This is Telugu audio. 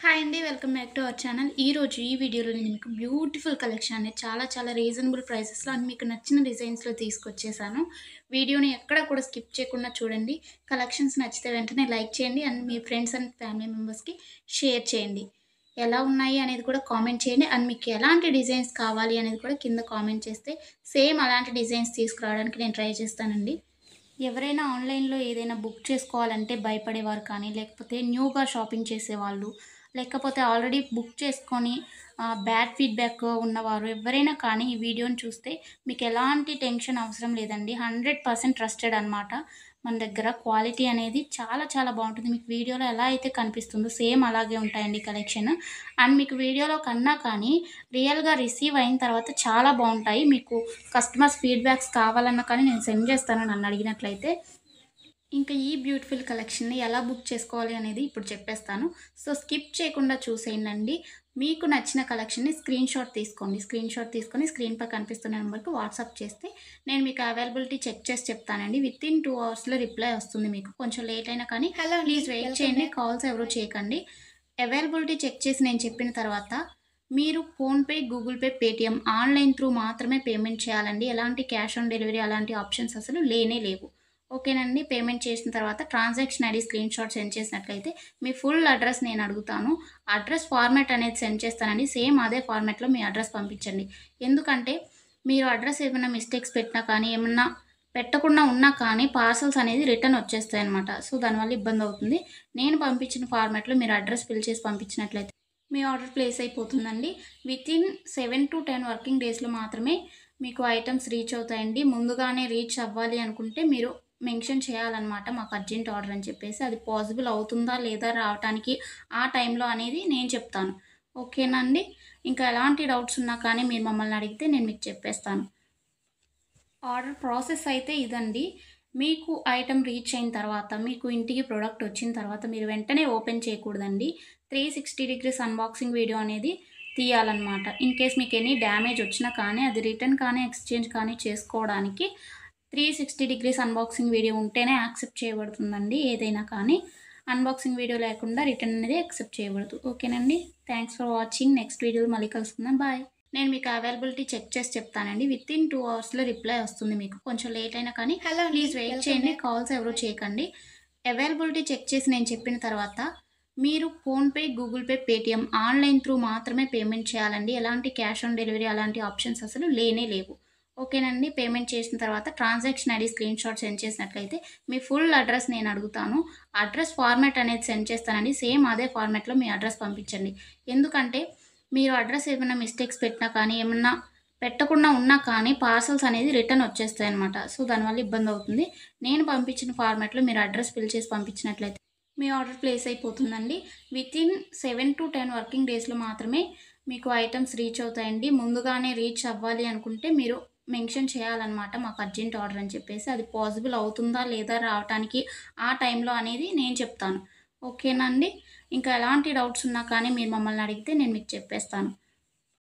హాయ్ అండి. Welcome back to our channel. ఈరోజు ఈ వీడియోలో నేను మీకు బ్యూటిఫుల్ కలెక్షన్ అనేది చాలా రీజనబుల్ ప్రైసెస్‌లో అండ్ మీకు నచ్చిన డిజైన్స్‌లో తీసుకొచ్చేసాను. వీడియోని ఎక్కడ కూడా స్కిప్ చేయకుండా చూడండి. కలెక్షన్స్ నచ్చితే వెంటనే లైక్ చేయండి and me friends and family మెంబర్స్‌కి షేర్ చేయండి. ఎలా ఉన్నాయి అనేది కూడా కామెంట్ చేయండి. అండ్ మీకు ఎలాంటి డిజైన్స్ కావాలి అనేది కూడా కింద కామెంట్ చేస్తే సేమ్ అలాంటి డిజైన్స్ తీసుకురావడానికి నేను ట్రై చేస్తానండి. ఎవరైనా ఆన్‌లైన్‌లో ఏదైనా బుక్ చేసుకోవాలంటే భయపడేవారు కానీ, లేకపోతే న్యూగా షాపింగ్ చేసేవాళ్ళు, లేకపోతే ఆల్రెడీ బుక్ చేసుకొని బ్యాడ్ ఫీడ్‌బ్యాక్ ఉన్నవారు ఎవ్వరైనా కానీ ఈ వీడియోని చూస్తే మీకు ఎలాంటి టెన్షన్ అవసరం లేదండి. 100% ట్రస్టెడ్ అనమాట. మన దగ్గర క్వాలిటీ అనేది చాలా బావుంటుంది. మీకు వీడియోలో ఎలా అయితే కనిపిస్తుందో సేమ్ అలాగే ఉంటాయండి కలెక్షన్. అండ్ మీకు వీడియోలో కన్నా కానీ రియల్‌గా రిసీవ్ అయిన తర్వాత చాలా బావుంటాయి. మీకు కస్టమర్స్ ఫీడ్‌బ్యాక్స్ కావాలన్నా కానీ నేను సెండ్ చేస్తాను నన్ను అడిగినట్లయితే. ఇంకా ఈ బ్యూటిఫుల్ కలెక్షన్‌ని ఎలా బుక్ చేసుకోవాలి అనేది ఇప్పుడు చెప్పేస్తాను. సో, స్కిప్ చేయకుండా చూసేయండండి. మీకు నచ్చిన కలెక్షన్‌ని స్క్రీన్‌షాట్ తీసుకోండి. స్క్రీన్‌షాట్ తీసుకొని స్క్రీన్‌పై కనిపిస్తున్న నెంబర్‌కి వాట్సాప్ చేస్తే నేను మీకు అవైలబిలిటీ చెక్ చేసి చెప్తానండి. వితిన్ 2 అవర్స్‌లో రిప్లై వస్తుంది మీకు. కొంచెం లేట్ అయినా కానీ ప్లీజ్ వెయిట్ చేయండి. కాల్స్ ఎవరు చేయకండి. అవైలబిలిటీ చెక్ చేసి నేను చెప్పిన తర్వాత మీరు PhonePe, Google pay, Paytm online through మాత్రమే పేమెంట్ చేయాలండి. ఎలాంటి క్యాష్ ఆన్ డెలివరీ అలాంటి ఆప్షన్స్ అసలు లేనే లేవు. ఓకేనండి. పేమెంట్ చేసిన తర్వాత ట్రాన్సాక్షన్ ఐడీ స్క్రీన్‌షాట్ సెండ్ చేసినట్లయితే మీ ఫుల్ అడ్రస్ నేను అడుగుతాను. అడ్రస్ ఫార్మాట్ అనేది సెండ్ చేస్తానండి. సేమ్ అదే ఫార్మాట్‌లో మీ అడ్రస్ పంపించండి. ఎందుకంటే మీరు అడ్రస్ ఏమైనా మిస్టేక్స్ పెట్టినా కానీ, ఏమన్నా పెట్టకుండా ఉన్నా కానీ పార్సెల్స్ అనేది రిటర్న్ వచ్చేస్తాయన్నమాట. సో, దానివల్ల ఇబ్బందవుతుంది. నేను పంపించిన ఫార్మాట్‌లో మీరు అడ్రస్ ఫిల్ చేసి పంపించినట్లయితే మీ ఆర్డర్ ప్లేస్ అయిపోతుందండి. వితిన్ 7-10 వర్కింగ్ డేస్‌లో మాత్రమే మీకు ఐటెమ్స్ రీచ్ అవుతాయండి. ముందుగానే రీచ్ అవ్వాలి అనుకుంటే మీరు మెన్షన్ చేయాలన్నమాట. మాకు అర్జెంట్ ఆర్డర్ అని చెప్పేసి. అది పాసిబుల్ అవుతుందా లేదా రావటానికి ఆ టైంలో అనేది నేను చెప్తాను. ఓకేనా అండి? ఇంకా ఎలాంటి డౌట్స్ ఉన్నా కానీ మీరు మమ్మల్ని అడిగితే నేను మీకు చెప్పేస్తాను. ఆర్డర్ ప్రాసెస్ అయితే ఇదండి. మీకు ఐటెమ్ రీచ్ అయిన తర్వాత, మీకు ఇంటికి ప్రొడక్ట్ వచ్చిన తర్వాత మీరు వెంటనే ఓపెన్ చేయకూడదండి. 360 డిగ్రీస్ అన్బాక్సింగ్ వీడియో అనేది తీయాలన్నమాట. ఇన్ కేస్ మీకు ఎనీ డ్యామేజ్ వచ్చినా కానీ, అది రిటర్న్ కానీ, ఎక్స్‌చేంజ్ కానీ చేసుకోవడానికి 360 డిగ్రీస్ అన్బాక్సింగ్ వీడియో ఉంటేనే యాక్సెప్ట్ చేయబడుతుందండి ఏదైనా కానీ. అన్బాక్సింగ్ వీడియో లేకుండా రిటర్న్ అనేది యాక్సెప్ట్ చేయబడదు. ఓకేనండి. Thanks for watching. నెక్స్ట్ వీడియోలో మళ్ళీ కలుసుకుందాం. బాయ్. నేను మీకు అవైలబిలిటీ చెక్ చేసి చెప్తానండి. వితిన్ 2 అవర్స్‌లో రిప్లై వస్తుంది మీకు. కొంచెం లేట్ అయినా కానీ ప్లీజ్ వెయిట్ చేయండి. కాల్స్ ఎవరు చేయకండి. అవైలబిలిటీ చెక్ చేసి నేను చెప్పిన తర్వాత మీరు PhonePe, Google pay, Paytm online through మాత్రమే పేమెంట్ చేయాలండి. ఎలాంటి క్యాష్ ఆన్ డెలివరీ అలాంటి ఆప్షన్స్ అసలు లేనే లేవు. ఓకేనండి. పేమెంట్ చేసిన తర్వాత ట్రాన్సాక్షన్ ఐడీ స్క్రీన్‌షాట్ సెండ్ చేసినట్లయితే మీ ఫుల్ అడ్రస్ నేను అడుగుతాను. అడ్రస్ ఫార్మాట్ అనేది సెండ్ చేస్తానండి. సేమ్ అదే ఫార్మాట్‌లో మీ అడ్రస్ పంపించండి. ఎందుకంటే మీరు అడ్రస్ ఏమైనా మిస్టేక్స్ పెట్టినా కానీ, ఏమన్నా పెట్టకుండా ఉన్నా కానీ పార్సెల్స్ అనేది రిటర్న్ వచ్చేస్తాయన్నమాట. సో, దానివల్ల ఇబ్బందవుతుంది. నేను పంపించిన ఫార్మాట్‌లో మీరు అడ్రస్ ఫిల్ చేసి పంపించినట్లయితే మీ ఆర్డర్ ప్లేస్ అయిపోతుందండి. వితిన్ 7-10 వర్కింగ్ డేస్‌లో మాత్రమే మీకు ఐటెమ్స్ రీచ్ అవుతాయండి. ముందుగానే రీచ్ అవ్వాలి అనుకుంటే మీరు మెన్షన్ చేయాలన్నమాట. మాకు అర్జెంట్ ఆర్డర్ అని చెప్పేసి. అది పాసిబుల్ అవుతుందా లేదా రావటానికి ఆ టైంలో అనేది నేను చెప్తాను. ఓకేనా అండి? ఇంకా ఎలాంటి డౌట్స్ ఉన్నా కానీ మీరు మమ్మల్ని అడిగితే నేను మీకు చెప్పేస్తాను.